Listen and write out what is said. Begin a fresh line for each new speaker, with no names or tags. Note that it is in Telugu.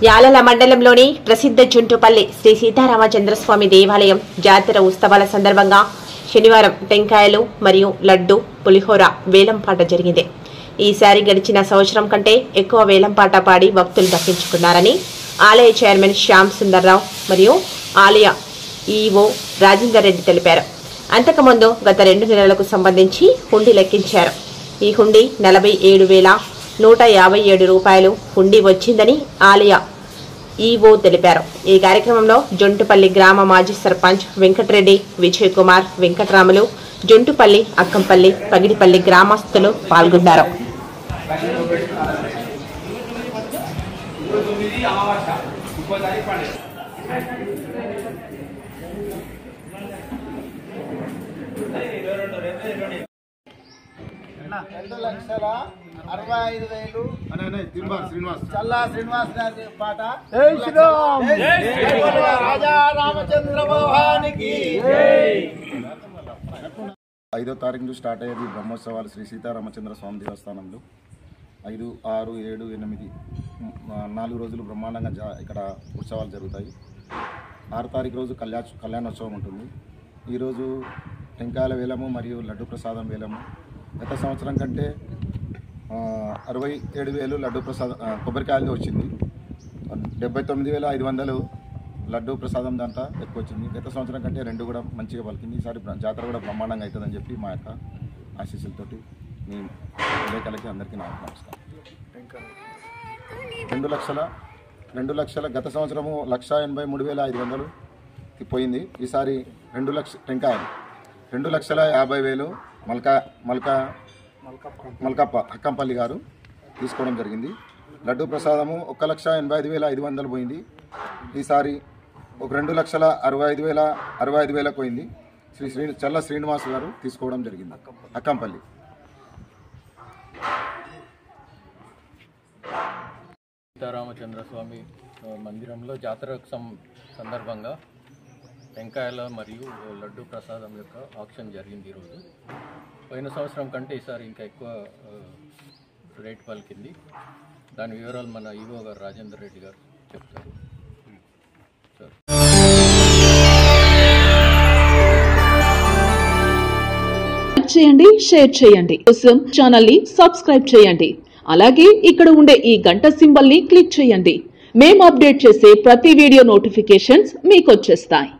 యాలల మండలంలోని ప్రసిద్ధ జుంటుపల్లి శ్రీ సీతారామచంద్రస్వామి దేవాలయం జాతర ఉత్సవాల సందర్భంగా శనివారం టెంకాయలు మరియు లడ్డు పులిహోర వేలంపాట జరిగింది. ఈసారి గడిచిన సంవత్సరం కంటే ఎక్కువ వేలంపాట పాడి భక్తులు దక్కించుకున్నారని ఆలయ చైర్మన్ శ్యామ్ సుందర్రావు మరియు ఆలయ ఈఓ రాజేందర్ రెడ్డి తెలిపారు. అంతకుముందు గత 2 నెలలకు సంబంధించి హుండీ లెక్కించారు. ఈ హుండీ 47,157 రూపాయలు హుండీ వచ్చిందని ఆలయ ఈఓ తెలిపారు. ఈ కార్యక్రమంలో జొంటుపల్లి గ్రామ మాజీ సర్పంచ్ వెంకటరెడ్డి, విజయ్ కుమార్, వెంకటరాములు, జొంటుపల్లి, అక్కంపల్లి, పగిడిపల్లి గ్రామస్తులు పాల్గొన్నారు.
చల్లా శ్రీనివాస్ గారి పాట రాజా రామచంద్ర భవానికి
5వ తారీఖు నుంచి స్టార్ట్ అయ్యేది బ్రహ్మోత్సవాలు శ్రీ సీతారామచంద్ర స్వామి దేవస్థానంలో 5, 6, 7, 8 4 రోజులు బ్రహ్మాండంగా ఇక్కడ ఉత్సవాలు జరుగుతాయి. 6వ తారీఖు రోజు కళ్యాణోత్సవం ఉంటుంది. ఈరోజు టెంకాయల వేలము మరియు లడ్డు ప్రసాదం వేలము. గత సంవత్సరం కంటే 67,000 లడ్డు ప్రసాదం కొబ్బరికాయలతో వచ్చింది. 79,500 లడ్డు ప్రసాదం దాంట్లో ఎక్కువ వచ్చింది. గత సంవత్సరం కంటే 2 కూడా మంచిగా పలికింది. ఈసారి జాతర కూడా బ్రహ్మాండంగా అవుతుందని చెప్పి మా యొక్క ఆశీస్సులతోటి మీ విలేకరులకి అందరికీ నమస్కారం. 2 లక్షల గత సంవత్సరము 1,83,500 పోయింది. ఈసారి 2 లక్షల టెంకాయలు 2,50,000 మల్కప్ప అక్కంపల్లి గారు తీసుకోవడం జరిగింది. లడ్డు ప్రసాదము 1,85,500 పోయింది. ఈసారి 2,65,000 పోయింది. చల్ల శ్రీనివాస్ గారు తీసుకోవడం జరిగింది అక్కంపల్లి.
సీతారామచంద్ర స్వామి మందిరంలో జాతర సందర్భంగా టెంకాయల మరియు లడ్డు ప్రసాదం యొక్క ఆక్షన్ జరిగింది. ఈరోజు పోయిన సంవత్సరం కంటే ఈసారి ఇంకా ఎక్కువ రేట్ పలికింది. దాని వివరాలు మన ఈవో గారు రాజేందర్ రెడ్డి గారు చెప్తారు.
చేయండి, షేర్ చేయండి, కోసం ఛానల్ ని సబ్స్క్రైబ్ చేయండి. అలాగే ఇక్కడ ఉండే ఈ గంట సింబల్ ని క్లిక్ చేయండి. మేము అప్డేట్ చేసే ప్రతి వీడియో నోటిఫికేషన్స్ మీకు వచ్చేస్తాయి.